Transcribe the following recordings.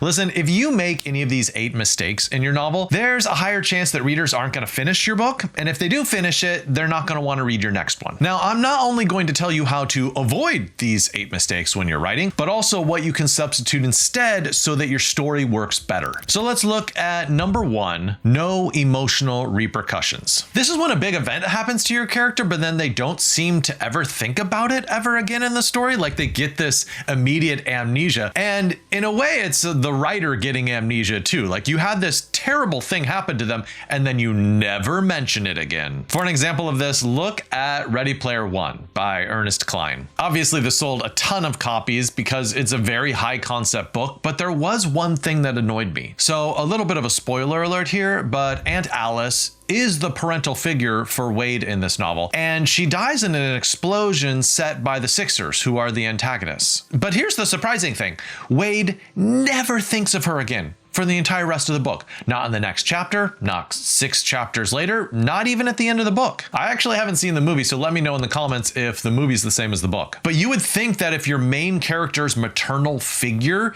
Listen, if you make any of these 8 mistakes in your novel, there's a higher chance that readers aren't going to finish your book. And if they do finish it, they're not going to want to read your next one. Now, I'm not only going to tell you how to avoid these 8 mistakes when you're writing, but also what you can substitute instead so that your story works better. So let's look at number 1, no emotional repercussions. This is when a big event happens to your character, but then they don't seem to ever think about it ever again in the story. Like they get this immediate amnesia. And in a way, it's the writer getting amnesia too. Like you had this terrible thing happen to them and then you never mention it again. For an example of this, look at Ready Player One by Ernest Cline. Obviously this sold a ton of copies because it's a very high concept book, but there was one thing that annoyed me. So a little bit of a spoiler alert here, but Aunt Alice is the parental figure for Wade in this novel, and she dies in an explosion set by the Sixers, who are the antagonists. But here's the surprising thing. Wade never thinks of her again for the entire rest of the book. Not in the next chapter, not 6 chapters later, not even at the end of the book. I actually haven't seen the movie, so let me know in the comments if the movie's the same as the book. But you would think that if your main character's maternal figure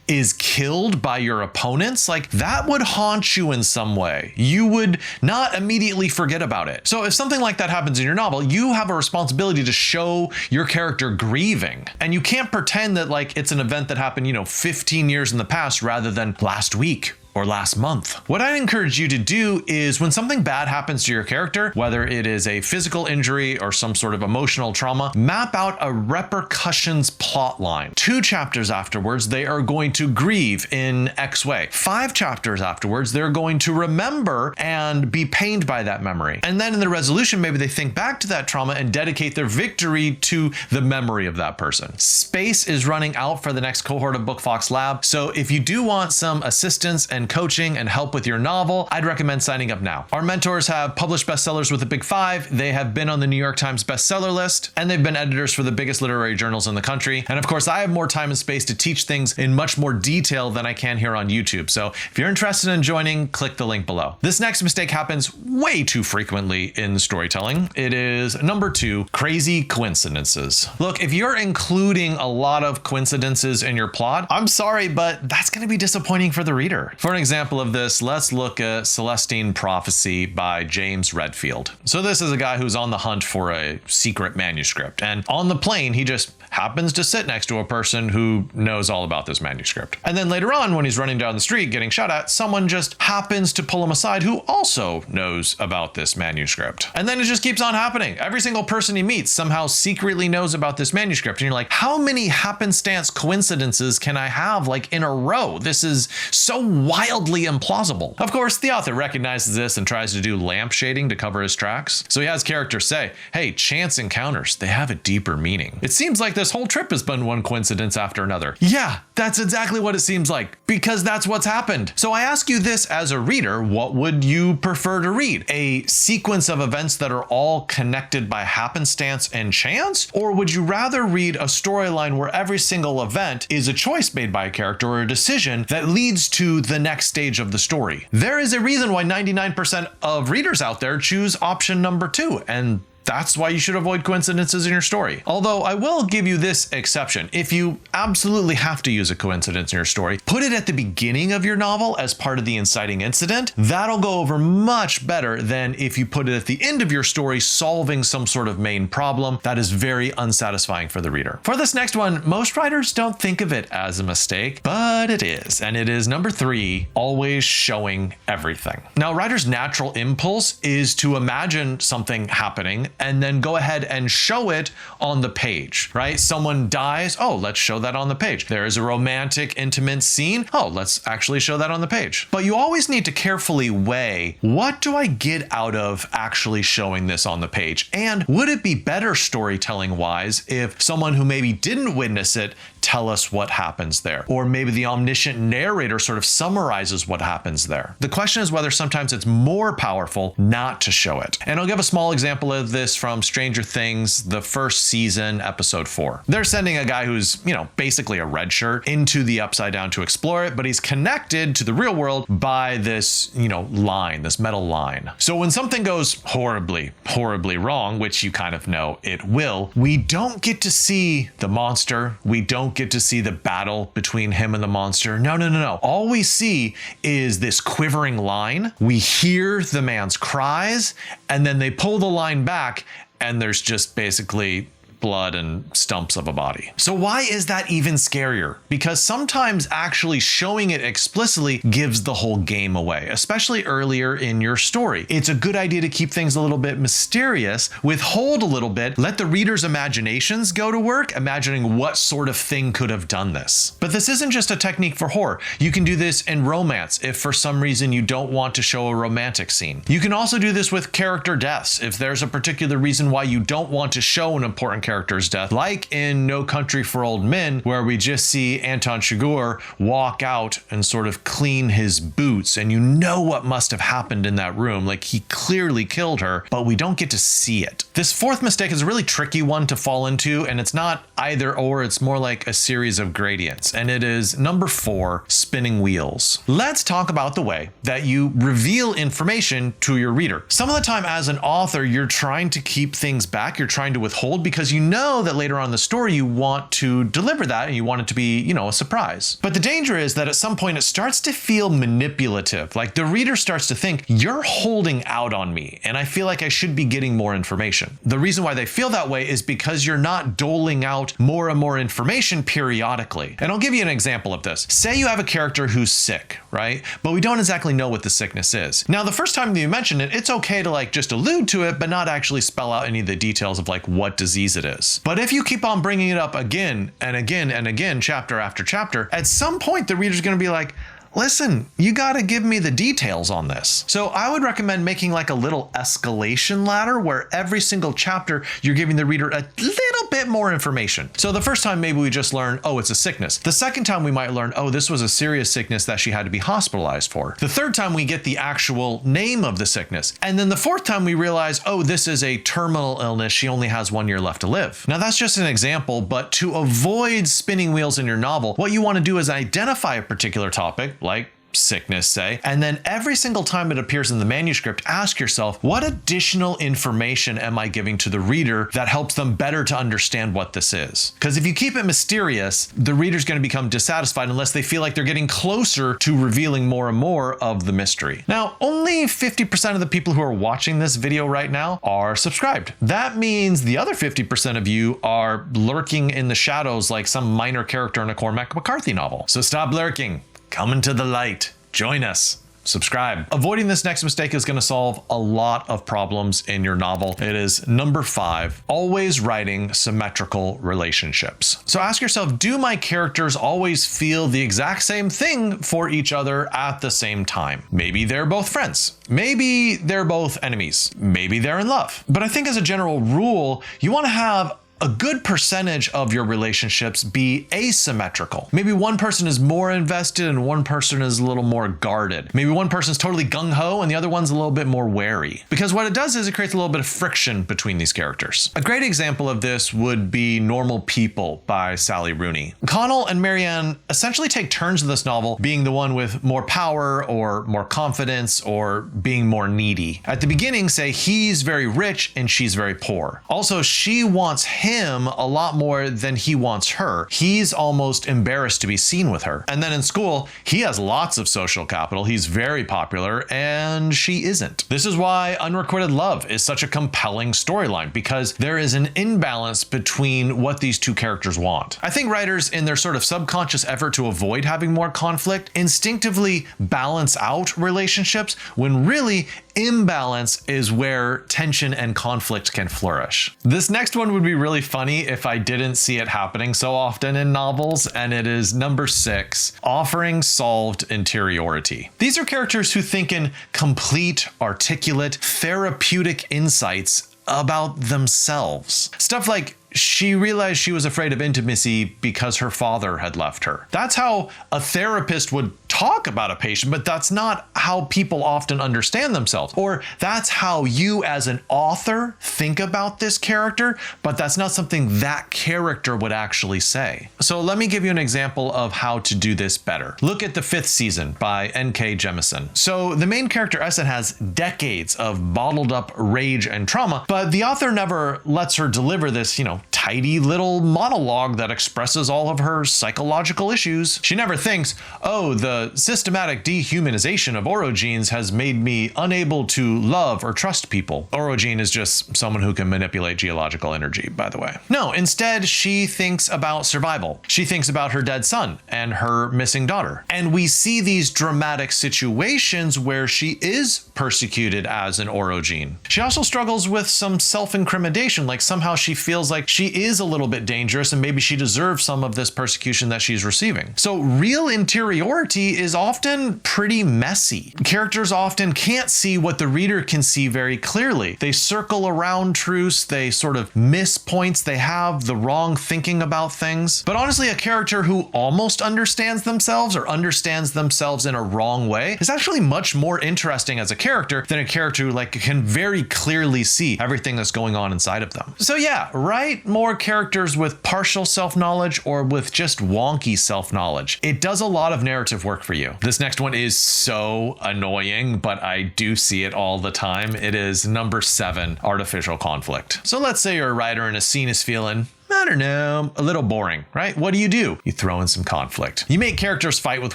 is killed by your opponents, like that would haunt you in some way. You would not immediately forget about it. So if something like that happens in your novel, you have a responsibility to show your character grieving. And you can't pretend that like it's an event that happened, 15 years in the past rather than last week or last month. What I encourage you to do is when something bad happens to your character, whether it is a physical injury or some sort of emotional trauma, map out a repercussions plot line. 2 chapters afterwards, they are going to grieve in X way. 5 chapters afterwards, they're going to remember and be pained by that memory. And then in the resolution, maybe they think back to that trauma and dedicate their victory to the memory of that person. Space is running out for the next cohort of BOOKFOX LAB. So if you do want some assistance and coaching and help with your novel, I'd recommend signing up now. Our mentors have published bestsellers with the Big 5. They have been on the New York Times bestseller list, and they've been editors for the biggest literary journals in the country. And of course, I have more time and space to teach things in much more detail than I can here on YouTube. So if you're interested in joining, click the link below. This next mistake happens way too frequently in storytelling. It is number 2, crazy coincidences. Look, if you're including a lot of coincidences in your plot, I'm sorry, but that's going to be disappointing for the reader. For an example of this, let's look at Celestine Prophecy by James Redfield. So this is a guy who's on the hunt for a secret manuscript, and on the plane, he just happens to sit next to a person who knows all about this manuscript. And then later on, when he's running down the street getting shot at, someone just happens to pull him aside who also knows about this manuscript. And then it just keeps on happening. Every single person he meets somehow secretly knows about this manuscript. And you're like, how many happenstance coincidences can I have like in a row? This is so wildly implausible. Of course, the author recognizes this and tries to do lampshading to cover his tracks. So he has characters say, hey, chance encounters, they have a deeper meaning. It seems like this whole trip has been one coincidence after another. Yeah, that's exactly what it seems like, because that's what's happened. So I ask you this as a reader, what would you prefer to read? A sequence of events that are all connected by happenstance and chance? Or would you rather read a storyline where every single event is a choice made by a character or a decision that leads to the next stage of the story? There is a reason why 99% of readers out there choose option number 2, and that's why you should avoid coincidences in your story. Although I will give you this exception. If you absolutely have to use a coincidence in your story, put it at the beginning of your novel as part of the inciting incident. That'll go over much better than if you put it at the end of your story solving some sort of main problem. That is very unsatisfying for the reader. For this next one, most writers don't think of it as a mistake, but it is. And it is number 3, always showing everything. Now, writers' natural impulse is to imagine something happening and then go ahead and show it on the page, right? Someone dies. Oh, let's show that on the page. There is a romantic, intimate scene. Oh, let's actually show that on the page. But you always need to carefully weigh, what do I get out of actually showing this on the page? And would it be better storytelling wise if someone who maybe didn't witness it tell us what happens there? Or maybe the omniscient narrator sort of summarizes what happens there. The question is whether sometimes it's more powerful not to show it. And I'll give a small example of this from Stranger Things, the first season, episode 4. They're sending a guy who's, basically a red shirt into the Upside Down to explore it, but he's connected to the real world by this, line, this metal line. So when something goes horribly, horribly wrong, which you kind of know it will, we don't get to see the monster. We don't don't get to see the battle between him and the monster. No. All we see is this quivering line. We hear the man's cries, and then they pull the line back, and there's just basically blood and stumps of a body. So why is that even scarier? Because sometimes actually showing it explicitly gives the whole game away, especially earlier in your story. It's a good idea to keep things a little bit mysterious, withhold a little bit, let the reader's imaginations go to work, imagining what sort of thing could have done this. But this isn't just a technique for horror. You can do this in romance if for some reason you don't want to show a romantic scene. You can also do this with character deaths if there's a particular reason why you don't want to show an important character's death, like in No Country for Old Men, where we just see Anton Chigurh walk out and sort of clean his boots, and you know what must have happened in that room, like he clearly killed her, but we don't get to see it. This fourth mistake is a really tricky one to fall into, and it's not either or, it's more like a series of gradients, and it is number 4, spinning wheels. Let's talk about the way that you reveal information to your reader. Some of the time as an author, you're trying to keep things back, you're trying to withhold, because you know that later on in the story you want to deliver that and you want it to be, a surprise. But the danger is that at some point it starts to feel manipulative. Like the reader starts to think, you're holding out on me and I feel like I should be getting more information. The reason why they feel that way is because you're not doling out more and more information periodically. And I'll give you an example of this. Say you have a character who's sick, right? But we don't exactly know what the sickness is. Now, the first time that you mention it, it's okay to just allude to it, but not actually spell out any of the details of what disease it is. But if you keep on bringing it up again and again and again, chapter after chapter, at some point the reader's going to be like, listen, you got to give me the details on this. So I would recommend making a little escalation ladder where every single chapter you're giving the reader a little bit more information. So the first time maybe we just learn, oh, it's a sickness. The second time we might learn, oh, this was a serious sickness that she had to be hospitalized for. The third time we get the actual name of the sickness. And then the fourth time we realize, oh, this is a terminal illness. She only has 1 year left to live. Now that's just an example, but to avoid spinning wheels in your novel, what you want to do is identify a particular topic, like sickness, say, and then every single time it appears in the manuscript, ask yourself, what additional information am I giving to the reader that helps them better to understand what this is? Because if you keep it mysterious, the reader's going to become dissatisfied unless they feel like they're getting closer to revealing more and more of the mystery. Now, only 50% of the people who are watching this video right now are subscribed. That means the other 50% of you are lurking in the shadows like some minor character in a Cormac McCarthy novel. So stop lurking. Come into the light. Join us. Subscribe. Avoiding this next mistake is going to solve a lot of problems in your novel. It is number 5, always writing symmetrical relationships. So ask yourself, do my characters always feel the exact same thing for each other at the same time? Maybe they're both friends. Maybe they're both enemies. Maybe they're in love. But I think as a general rule, you want to have a good percentage of your relationships be asymmetrical. Maybe one person is more invested and one person is a little more guarded. Maybe one person's totally gung-ho and the other one's a little bit more wary. Because what it does is it creates a little bit of friction between these characters. A great example of this would be Normal People by Sally Rooney. Connell and Marianne essentially take turns in this novel being the one with more power or more confidence or being more needy. At the beginning, say he's very rich and she's very poor. Also, she wants him a lot more than he wants her. He's almost embarrassed to be seen with her. And then in school, he has lots of social capital. He's very popular and she isn't. This is why Unrequited Love is such a compelling storyline, because there is an imbalance between what these two characters want. I think writers, in their sort of subconscious effort to avoid having more conflict, instinctively balance out relationships when really imbalance is where tension and conflict can flourish. This next one would be really funny if I didn't see it happening so often in novels, and it is number 6, offering solved interiority. These are characters who think in complete, articulate, therapeutic insights about themselves. Stuff like, she realized she was afraid of intimacy because her father had left her. That's how a therapist would talk talk about a patient, but that's not how people often understand themselves. Or that's how you as an author think about this character, but that's not something that character would actually say. So let me give you an example of how to do this better. Look at the 5th season by N.K. Jemisin. So the main character Essen has decades of bottled up rage and trauma, but the author never lets her deliver this, tidy little monologue that expresses all of her psychological issues. She never thinks, oh, the systematic dehumanization of orogenes has made me unable to love or trust people. Orogene is just someone who can manipulate geological energy, by the way. No, instead, she thinks about survival. She thinks about her dead son and her missing daughter. And we see these dramatic situations where she is persecuted as an orogene. She also struggles with some self-incrimination, like somehow she feels like she is a little bit dangerous and maybe she deserves some of this persecution that she's receiving. So real interiority is often pretty messy. Characters often can't see what the reader can see very clearly. They circle around truths, they sort of miss points, they have the wrong thinking about things. But honestly, a character who almost understands themselves or understands themselves in a wrong way is actually much more interesting as a character than a character who can very clearly see everything that's going on inside of them. So yeah, write more characters with partial self-knowledge or with just wonky self-knowledge. It does a lot of narrative work for you. This next one is so annoying, but I do see it all the time. It is number 7, artificial conflict. So let's say you're a writer and a scene is feeling, I don't know, a little boring, right? What do? You throw in some conflict. You make characters fight with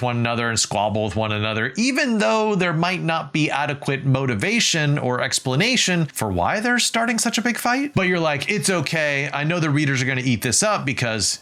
one another and squabble with one another, even though there might not be adequate motivation or explanation for why they're starting such a big fight. But you're like, it's okay. I know the readers are going to eat this up because,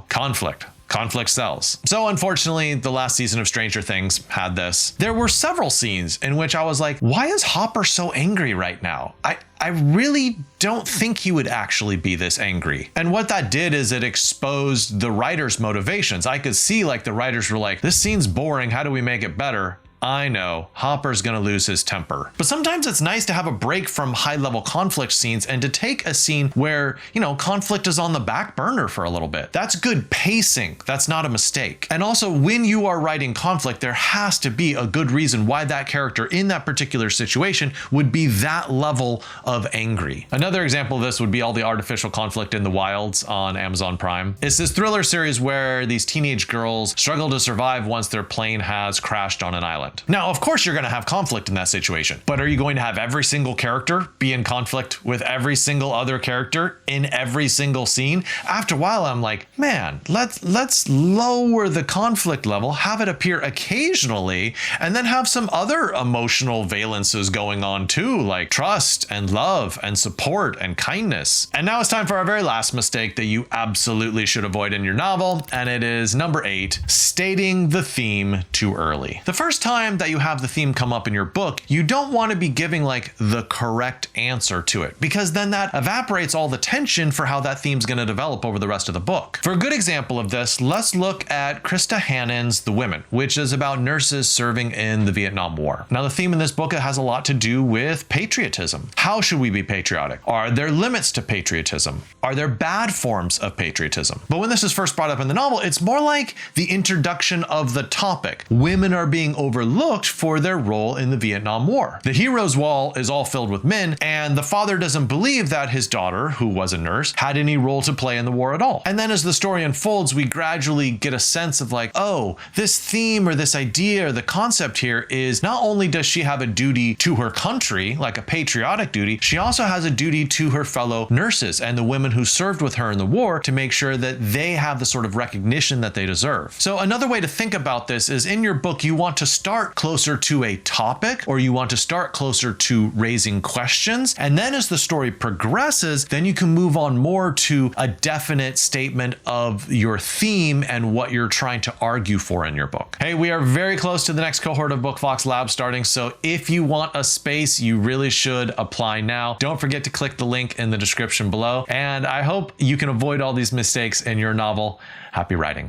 conflict. Conflict sells. So unfortunately, the last season of Stranger Things had this. There were several scenes in which I was like, why is Hopper so angry right now? I really don't think he would actually be this angry. And what that did is it exposed the writer's motivations. I could see the writers were like, this scene's boring. How do we make it better? I know, Hopper's gonna lose his temper. But sometimes it's nice to have a break from high-level conflict scenes and to take a scene where, conflict is on the back burner for a little bit. That's good pacing. That's not a mistake. And also, when you are writing conflict, there has to be a good reason why that character in that particular situation would be that level of angry. Another example of this would be all the artificial conflict in the wilds on Amazon Prime. It's this thriller series where these teenage girls struggle to survive once their plane has crashed on an island. Now, of course, you're going to have conflict in that situation, but are you going to have every single character be in conflict with every single other character in every single scene? After a while, I'm like, man, let's lower the conflict level, have it appear occasionally, and then have some other emotional valences going on too, like trust and love and support and kindness. And now it's time for our very last mistake that you absolutely should avoid in your novel, and it is number 8, stating the theme too early. The first time that you have the theme come up in your book, you don't want to be giving the correct answer to it, because then that evaporates all the tension for how that theme's going to develop over the rest of the book. For a good example of this, let's look at Krista Hannon's The Women, which is about nurses serving in the Vietnam War. Now, the theme in this book has a lot to do with patriotism. How should we be patriotic? Are there limits to patriotism? Are there bad forms of patriotism? But when this is first brought up in the novel, it's more like the introduction of the topic. Women are being overlooked for their role in the Vietnam War. The hero's wall is all filled with men, and the father doesn't believe that his daughter, who was a nurse, had any role to play in the war at all. And then as the story unfolds, we gradually get a sense of oh, this theme or this idea or the concept here is not only does she have a duty to her country, like a patriotic duty, she also has a duty to her fellow nurses and the women who served with her in the war to make sure that they have the sort of recognition that they deserve. So another way to think about this is in your book, you want to start closer to a topic, or you want to start closer to raising questions. And then as the story progresses, then you can move on more to a definite statement of your theme and what you're trying to argue for in your book. Hey, we are very close to the next cohort of BookFox Lab starting. So if you want a space, you really should apply now. Don't forget to click the link in the description below. And I hope you can avoid all these mistakes in your novel. Happy writing.